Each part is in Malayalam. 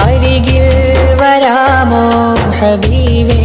അരികിൽ വരാമോ ഹബീബേ.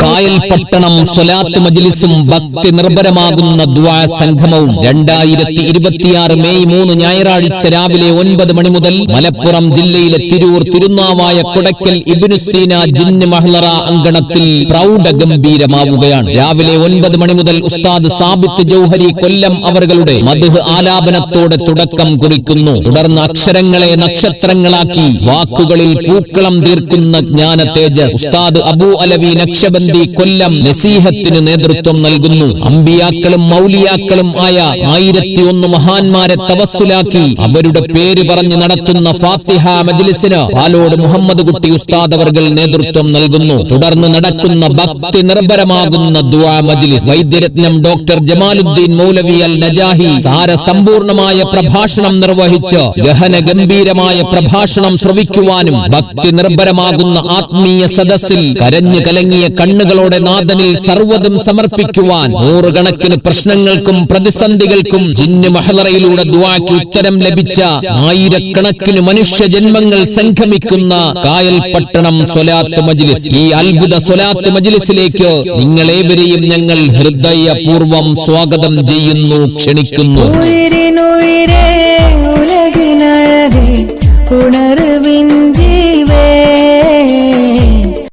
കായൽപട്ടണം സ്വലാത്ത് മജ്ലിസും ഭക്തി നിർഭരമാകുന്ന ദുആ സംഗമവും 2026 മെയ് 3 ഞായറാഴ്ച രാവിലെ 9 മണി മുതൽ മലപ്പുറം ജില്ലയിലെ തിരൂർ തിരുനാവായ കൊടക്കൽ ഇബ്നു സീന ജിന്ന് മഹ്ലറ അങ്കണത്തിൽ പ്രൗഢഗംഭീരമാവുകയാണ്. രാവിലെ 9 മണി മുതൽ ഉസ്താദ് സാബിത്ത് ജൗഹരി കൊല്ലം അവരുടെ മദ്ഹ് ആലാപനത്തോടെ തുടക്കം കുറിക്കുന്നു. തുടർന്ന് അക്ഷരങ്ങളെ നക്ഷത്രങ്ങളാക്കി വാക്കുകളിൽ പൂക്കളം തീർക്കുന്ന ജ്ഞാന തേജസ് ഉസ്താദ് അബൂ അലവി നക്ഷബന്ദി കൊല്ലം നസീഹത്തിന് നേതൃത്വം നൽകുന്നു. അമ്പിയാക്കളും മൗലിയാക്കളും ആയ 1001 മഹാന്മാരെ തവസ്സുലാക്കി അവരുടെ പേര് പറഞ്ഞു നടത്തുന്ന ഫാത്തിഹ മജ്ലിസിന് പാലോട് മുഹമ്മദ് കുട്ടി ഉസ്താദ് അവർകൾ നേതൃത്വം നൽകുന്നു. തുടർന്ന് നടക്കുന്ന ഭക്തി നിർഭരമാകുന്ന ദുആ മജ്ലിസ് വൈദ്യരത്നം ഡോക്ടർ ജമാലുദ്ദീൻ മൗലവി അൽ നജാഹി സാരസമ്പൂർണമായ പ്രഭാഷണം നിർവഹിച്ച് ഗഹന ഗംഭീരമായ പ്രഭാഷണം ശ്രവിക്കുവാനും ഭക്തി നിർഭരമാകുന്ന ആത്മീയ സദസ്സിൽ കരഞ്ഞു കലങ്ങിയ കണ്ണുകളോടെ നാഥനിൽ സർവ്വതും സമർപ്പിക്കുവാൻ നൂറുകണക്കിന് പ്രശ്നങ്ങൾക്കും പ്രതിസന്ധികൾക്കും ജിന്ന് മഹ്ലറയിലൂടെ ദുആക്ക് ഉത്തരം ലഭിച്ച ആയിരക്കണക്കിന് മനുഷ്യ ജന്മങ്ങൾ സംഗമിക്കുന്ന കായൽപട്ടണം സ്വലാത്ത് മജ്ലിസ്. ഈ അത്ഭുത സ്വലാത്ത് മജ്ലിസിലേക്ക് നിങ്ങളേവരെയും ഞങ്ങൾ ഹൃദയപൂർവ്വം സ്വാഗതം ചെയ്യുന്നു, ക്ഷണിക്കുന്നു. ഉണര്